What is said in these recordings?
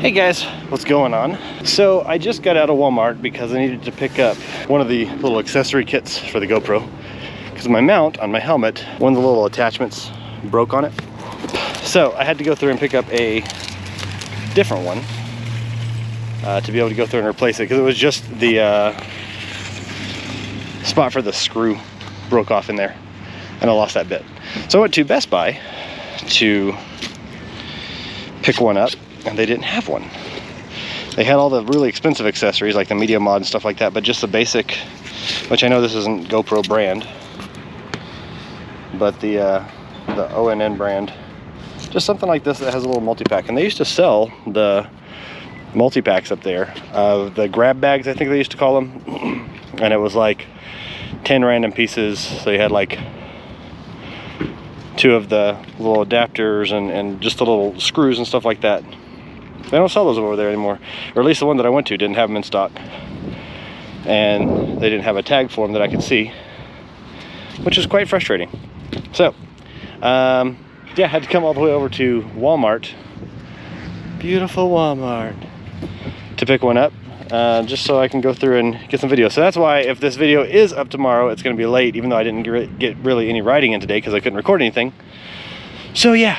Hey guys, what's going on? So I just got out of Walmart because I needed to pick up one of the little accessory kits for the GoPro, because my mount on my helmet, one of the little attachments broke on it. So I had to go through and pick up a different one to be able to go through and replace it, because it was just the spot for the screw broke off in there and I lost that bit. So I went to Best Buy to pick one up, and they didn't have one. They had all the really expensive accessories like the media mod and stuff like that, but just the basic, which I know this isn't GoPro brand, but the ONN brand, just something like this that has a little multi-pack. And they used to sell the multi-packs up there, the grab bags I think they used to call them, and it was like 10 random pieces. So you had like 2 of the little adapters and just the little screws and stuff like that. They don't sell those over there anymore, or at least the one that I went to didn't have them in stock, and they didn't have a tag for them that I could see, which is quite frustrating. So yeah, I had to come all the way over to Walmart, beautiful Walmart, to pick one up, just so I can go through and get some videos. So that's why if this video is up tomorrow, it's going to be late, even though I didn't get really any riding in today because I couldn't record anything. So yeah,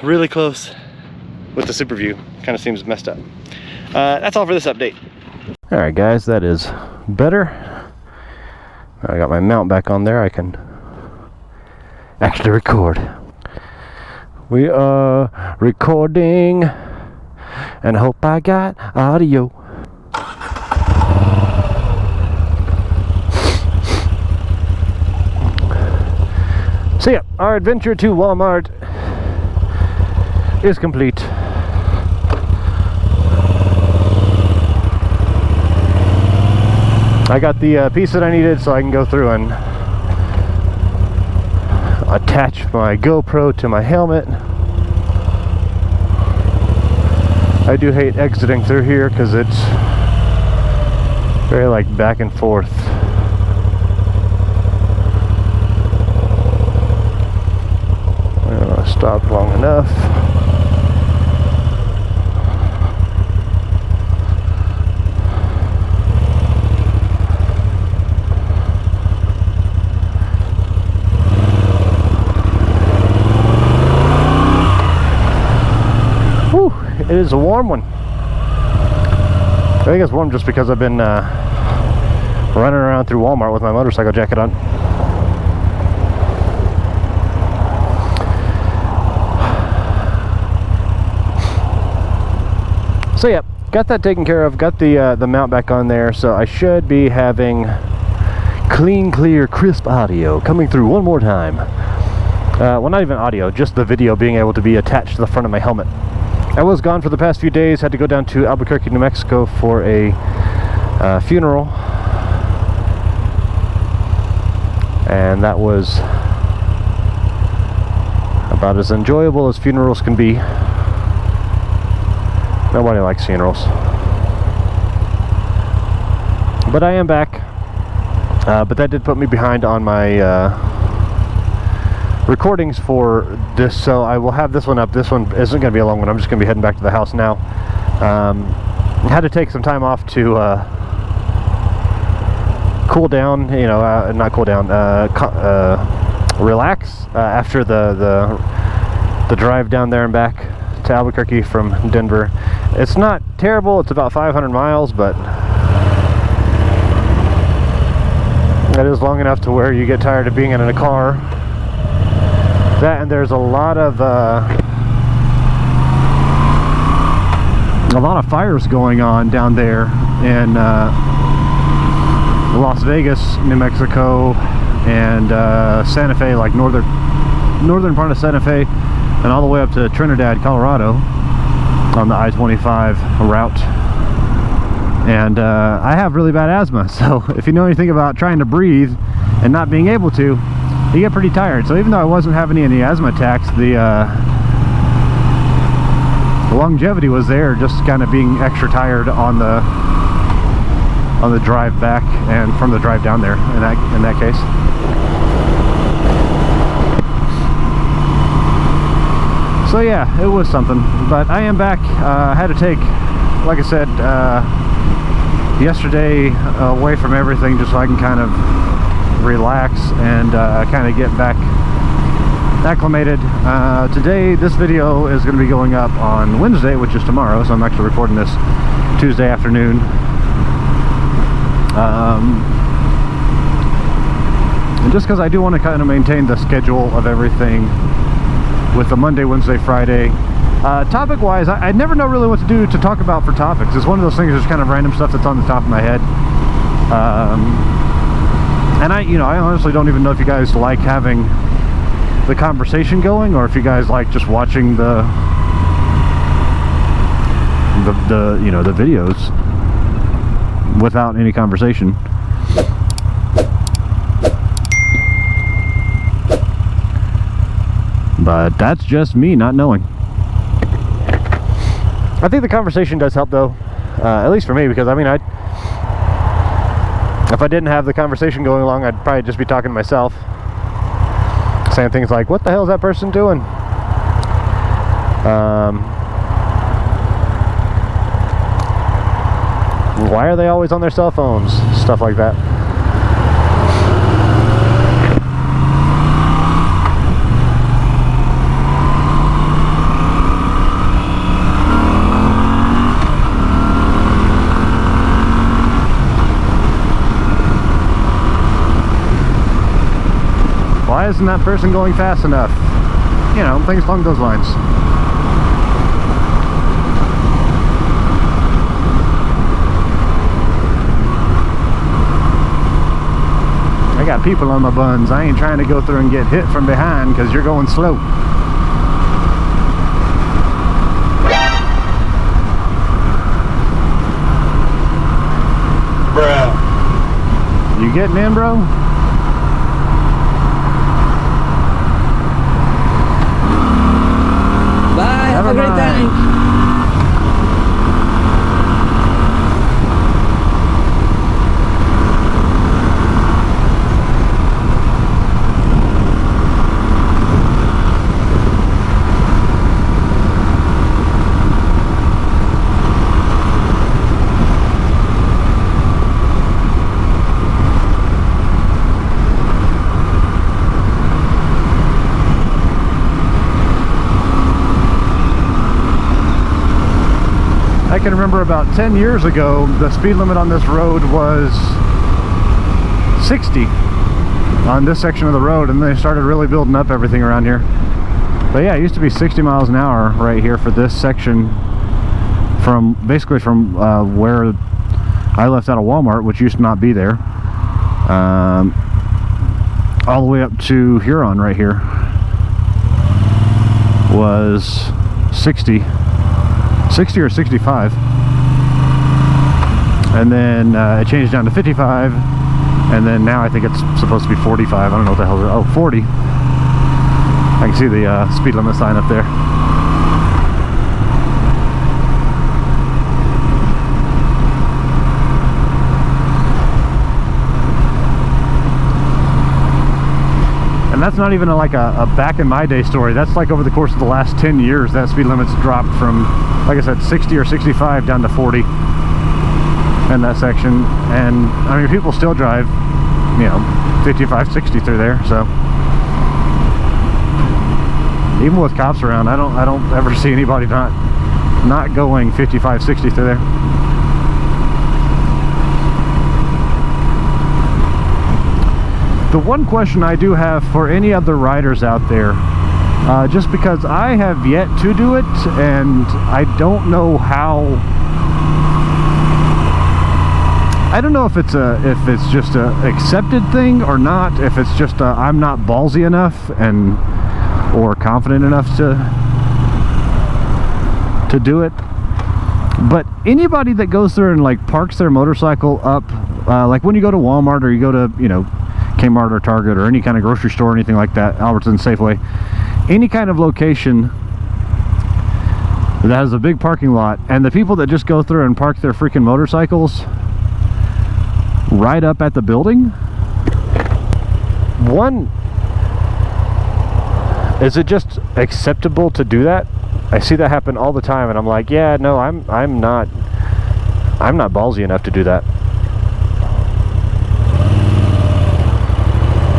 really close with the super view. Kind of seems messed up. That's all for this update. All right guys, that is better. I got my mount back on there. I can actually record. We are recording, and I hope I got audio. So yeah, our adventure to Walmart is complete. I got the piece that I needed, so I can go through and attach my GoPro to my helmet. I do hate exiting through here because it's very like back and forth. I stopped long enough. It is a warm one. I think it's warm just because I've been running around through Walmart with my motorcycle jacket on. So yeah, got that taken care of. Got the mount back on there, so I should be having clean, clear, crisp audio coming through one more time. Well, not even audio, just the video being able to be attached to the front of my helmet. I was gone for the past few days, had to go down to Albuquerque, New Mexico for a funeral, and that was about as enjoyable as funerals can be. Nobody likes funerals. But I am back, but that did put me behind on my recordings for this, so I will have this one up. This one isn't going to be a long one. I'm just going to be heading back to the house now. Had to take some time off to cool down, you know, not cool down, relax after the drive down there and back to Albuquerque from Denver. It's not terrible. It's about 500 miles, but that is long enough to where you get tired of being in a car. That, and there's a lot of fires going on down there in Las Vegas, New Mexico, and Santa Fe, like northern part of Santa Fe, and all the way up to Trinidad, Colorado, on the I-25 route. And I have really bad asthma, so if you know anything about trying to breathe and not being able to, you get pretty tired. So even though I wasn't having any asthma attacks, the longevity was there, just kind of being extra tired on the drive back and from the drive down there in that case. So yeah, it was something. But I am back. I had to take, like I said, yesterday away from everything just so I can kind of relax and kind of get back acclimated. Today, this video is going to be going up on Wednesday, which is tomorrow, so I'm actually recording this Tuesday afternoon. And just because I do want to kind of maintain the schedule of everything with the Monday, Wednesday, Friday. Topic wise, I never know really what to do to talk about for topics. It's one of those things, just kind of random stuff that's on the top of my head. And I honestly don't even know if you guys like having the conversation going, or if you guys like just watching the videos without any conversation. But that's just me not knowing. I think the conversation does help though, at least for me, because I mean, if I didn't have the conversation going along, I'd probably just be talking to myself, saying things like, what the hell is that person doing? Why are they always on their cell phones? Stuff like that. Why isn't that person going fast enough? You know, things along those lines. I got people on my buns. I ain't trying to go through and get hit from behind because you're going slow. Bro. You getting in, bro? Bye. Have a great day. I can remember about 10 years ago, the speed limit on this road was 60 on this section of the road, and they started really building up everything around here. But yeah, it used to be 60 miles an hour right here for this section, basically from where I left out of Walmart, which used to not be there, all the way up to Huron right here was 60 or 65, and then it changed down to 55, and then now I think it's supposed to be 45. I don't know what the hell. Oh, 40. I can see the speed limit sign up there. And that's not even like a back in my day story. That's like over the course of the last 10 years, that speed limit's dropped from, like I said, 60 or 65 down to 40 in that section. And I mean, people still drive, 55, 60 through there. So even with cops around, I don't ever see anybody not going 55, 60 through there. The one question I do have for any other riders out there, just because I have yet to do it, and I don't know how. I don't know if it's just a accepted thing or not. If it's just I'm not ballsy enough or confident enough to do it. But anybody that goes through and like parks their motorcycle up, like when you go to Walmart or you go to Kmart or Target or any kind of grocery store or anything like that, Albertsons, Safeway, any kind of location that has a big parking lot, and the people that just go through and park their freaking motorcycles right up at the building, Is it just acceptable to do that? I see that happen all the time, and I'm like, yeah, no, I'm not ballsy enough to do that.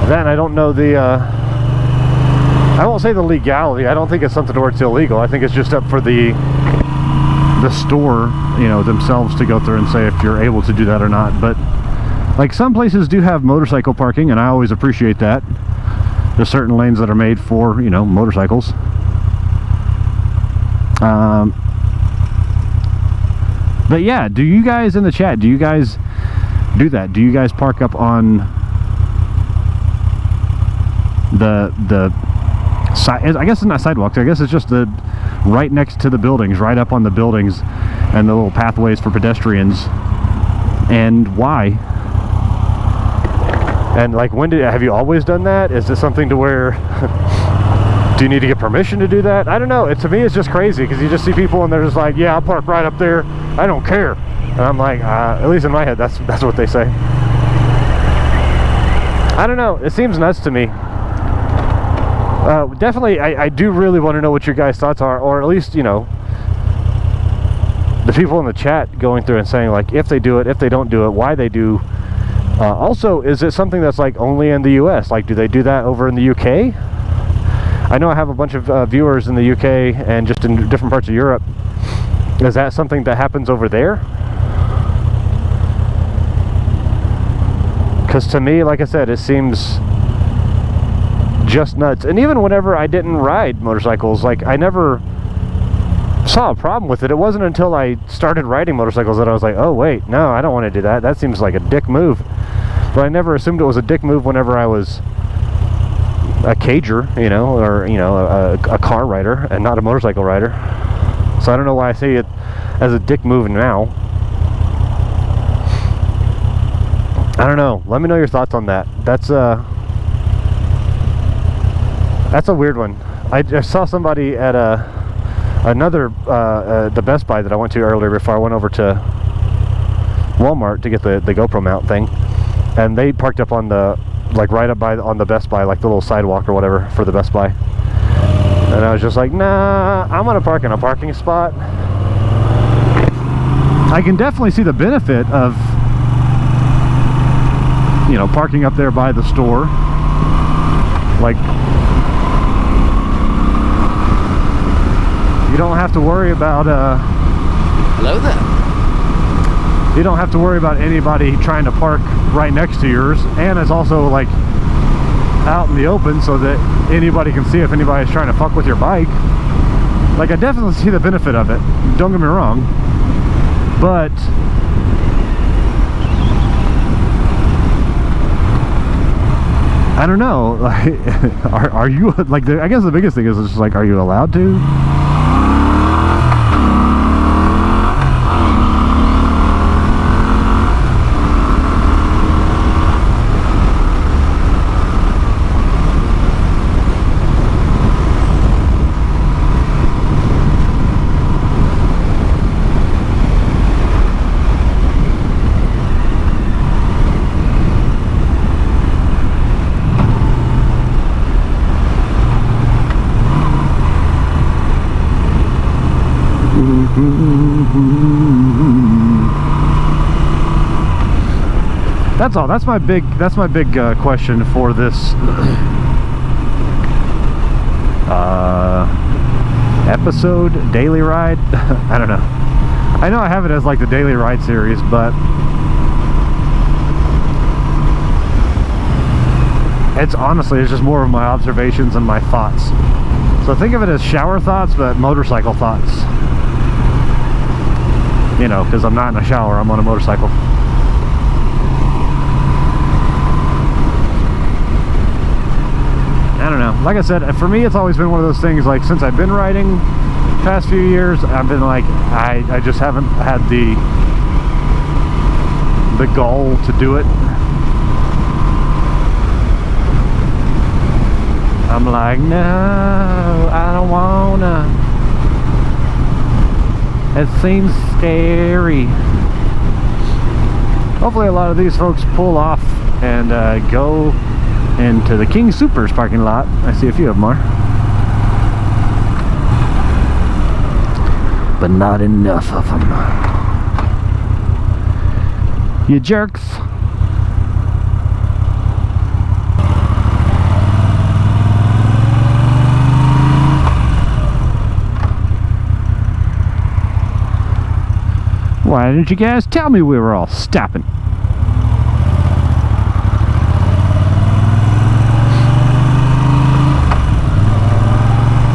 Then I don't know the I won't say the legality. I don't think it's something where it's illegal. I think it's just up for the store, you know, themselves to go through and say if you're able to do that or not. But like, some places do have motorcycle parking, and I always appreciate that. There's certain lanes that are made for, you know, motorcycles. But yeah, do you guys in the chat, do you guys do that? Do you guys park up on the side? I guess it's not sidewalks. I guess it's just the right next to the buildings, right up on the buildings, and the little pathways for pedestrians. And why? And like, have you always done that? Is this something to where do you need to get permission to do that? I don't know. To me, it's just crazy, because you just see people and they're just like, yeah, I'll park right up there, I don't care. And I'm like, at least in my head, that's what they say. I don't know, it seems nuts to me. Definitely, I do really want to know what your guys' thoughts are, or at least, you know, the people in the chat going through and saying, like, if they do it, if they don't do it, why they do. Also, is it something that's like only in the US? Like, do they do that over in the UK? I know I have a bunch of viewers in the UK and just in different parts of Europe. Is that something that happens over there? Because to me, like I said, it seems just nuts. And even whenever I didn't ride motorcycles, like, I never saw a problem with it. It wasn't until I started riding motorcycles that I was like, oh wait, no, I don't want to do that. That seems like a dick move. But I never assumed it was a dick move whenever I was a cager, you know, or, you know, a car rider and not a motorcycle rider. So I don't know why I see it as a dick move now. I don't know. Let me know your thoughts on that. That's a weird one. I just saw somebody at another the Best Buy that I went to earlier before I went over to Walmart to get the GoPro mount thing, and they parked up on the, like, right up on the Best Buy, like the little sidewalk or whatever for the Best Buy. And I was just like, nah, I'm gonna park in a parking spot. I can definitely see the benefit of, you know, parking up there by the store. Like, you don't have to worry about Hello there. you don't have to worry about anybody trying to park right next to yours, and it's also like out in the open so that anybody can see if anybody's trying to fuck with your bike. Like, I definitely see the benefit of it, don't get me wrong, but I don't know, like, are you, like, I guess the biggest thing is just like, are you allowed to? That's all. That's my big question for this episode, daily ride. I don't know. I know I have it as like the daily ride series, but it's just more of my observations and my thoughts. So think of it as shower thoughts, but motorcycle thoughts. You know, because I'm not in a shower, I'm on a motorcycle. I don't know. Like I said, for me, it's always been one of those things, like, since I've been riding past few years, I've been like, I just haven't had the gall to do it. I'm like, no, I don't wanna. It seems scary. Hopefully a lot of these folks pull off and go into the King Soopers parking lot. I see a few of them are. but not enough of them. You jerks. Why didn't you guys tell me we were all stopping?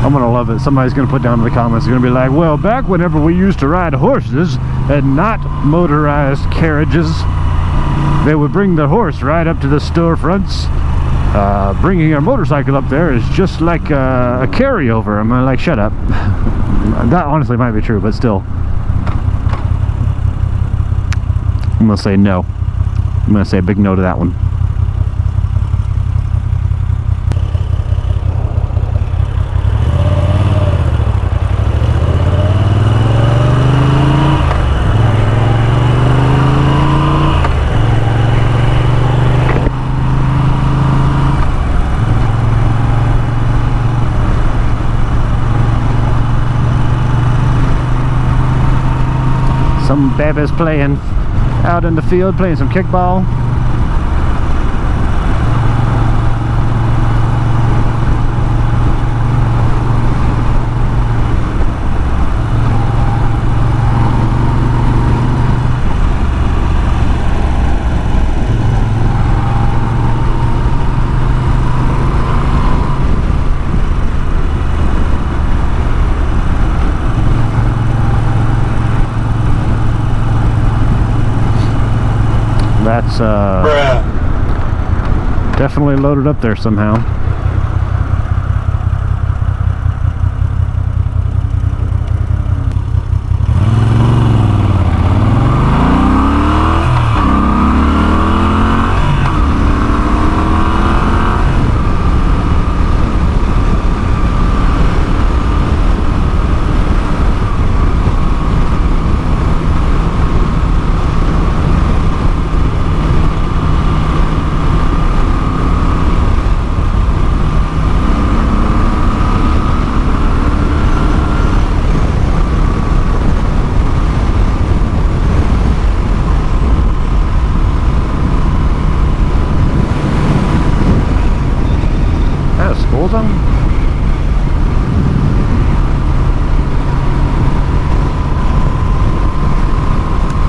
I'm gonna love it. Somebody's gonna put down in the comments, they're gonna be like, well, back whenever we used to ride horses and not motorized carriages, they would bring the horse right up to the storefronts. Bringing our motorcycle up there is just like a carryover. I'm like, shut up. That honestly might be true, but still. I'm gonna say no. I'm gonna say a big no to that one. Some babies playing out in the field, playing some kickball. That's definitely loaded up there somehow.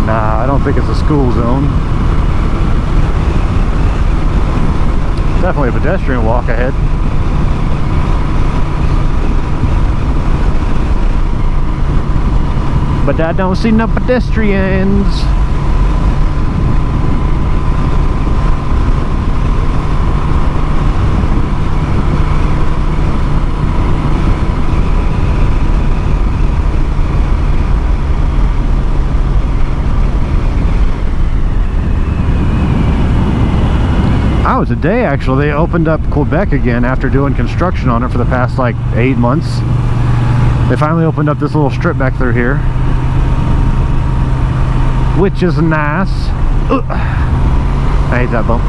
Nah, I don't think it's a school zone. Definitely a pedestrian walk ahead. But I don't see no pedestrians. Oh, today actually they opened up Quebec again after doing construction on it for the past like 8 months. They finally opened up this little strip back through here, which is nice. Ugh. I hate that bump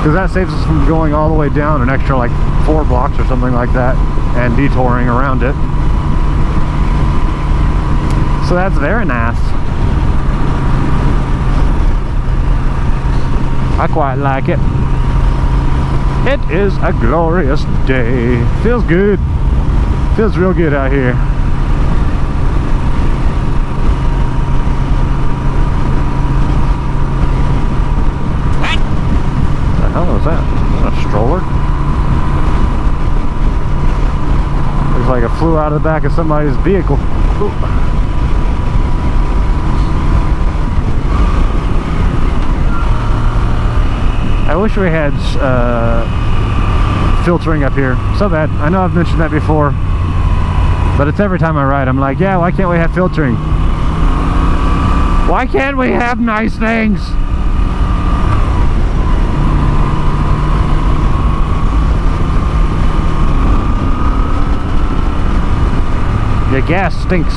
because that saves us from going all the way down an extra like 4 blocks or something like that and detouring around it. So that's very nice. I quite like it. It is a glorious day. Feels good. Feels real good out here. What the hell is that? Is that a stroller? Looks like it flew out of the back of somebody's vehicle. Ooh. I wish we had filtering up here so bad. I know I've mentioned that before, but it's every time I ride I'm like, yeah, why can't we have filtering? Why can't we have nice things? Your gas stinks.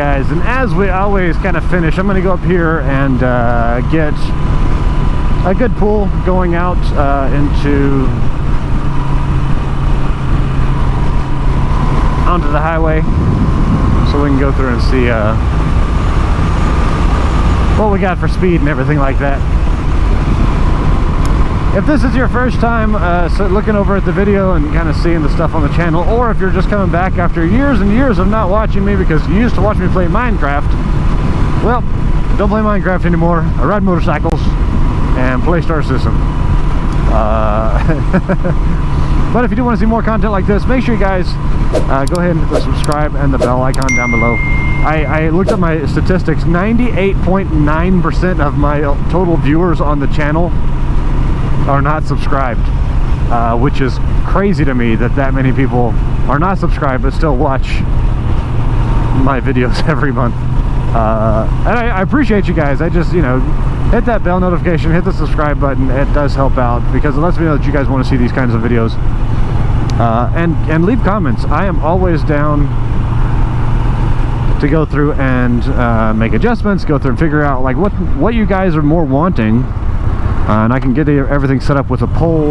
guys. And as we always kind of finish, I'm going to go up here and get a good pull going out into onto the highway, so we can go through and see what we got for speed and everything like that. If this is your first time looking over at the video and kind of seeing the stuff on the channel, or if you're just coming back after years and years of not watching me because you used to watch me play Minecraft, well, don't play Minecraft anymore. I ride motorcycles and play Star System. But if you do want to see more content like this, make sure you guys go ahead and hit the subscribe and the bell icon down below. I looked at my statistics. 98.9% of my total viewers on the channel are not subscribed, which is crazy to me that many people are not subscribed but still watch my videos every month. And I appreciate you guys. I just, you know, hit that bell notification, hit the subscribe button. It does help out because it lets me know that you guys want to see these kinds of videos. And leave comments. I am always down to go through and make adjustments, go through and figure out like what you guys are more wanting, and I can get everything set up with a poll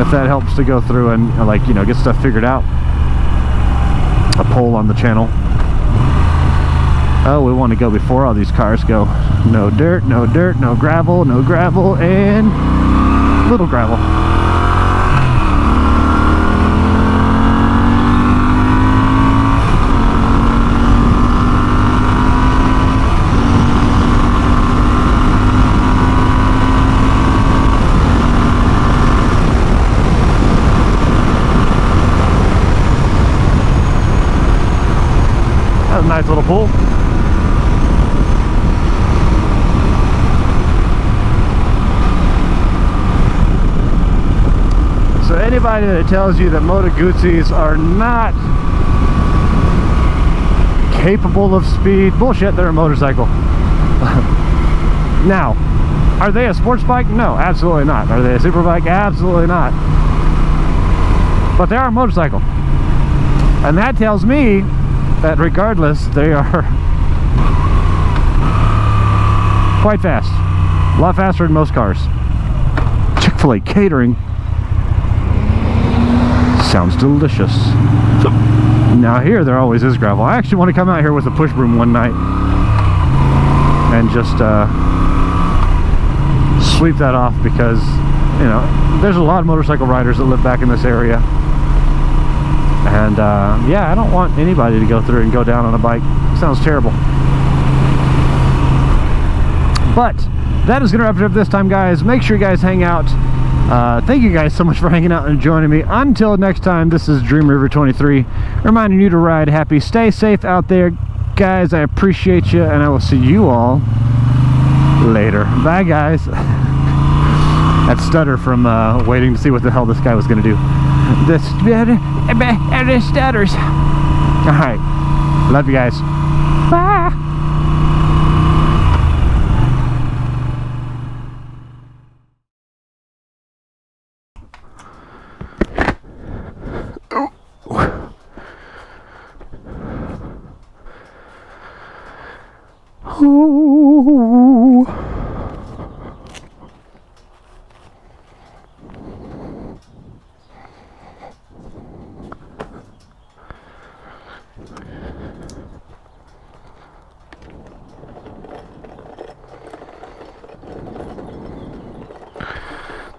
if that helps to go through and like, you know, get stuff figured out. A poll on the channel. Oh, we want to go before all these cars go. No dirt, no dirt, no gravel, no gravel, and little gravel. That was a nice little pool. So anybody that tells you that Moto Guzzis are not capable of speed, bullshit, they're a motorcycle. Now, are they a sports bike? No, absolutely not. Are they a super bike? Absolutely not. But they are a motorcycle. And that tells me that regardless, they are quite fast. A lot faster than most cars. Chick-fil-A catering. Sounds delicious. Now here there always is gravel. I actually want to come out here with a push broom one night and just sweep that off, because, you know, there's a lot of motorcycle riders that live back in this area, and yeah, I don't want anybody to go through and go down on a bike. It sounds terrible. But that is gonna wrap it up this time, guys. Make sure you guys hang out. Thank you guys so much for hanging out and joining me. Until next time, this is Dream River 23 reminding you to ride happy. Stay safe out there, guys. I appreciate you, and I will see you all later. Bye, guys. That stutter from waiting to see what the hell this guy was gonna do. The stutters. All right, love you guys. Bye. Ooh.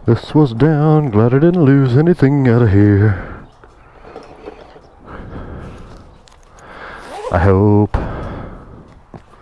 This was down, glad I didn't lose anything out of here. I hope.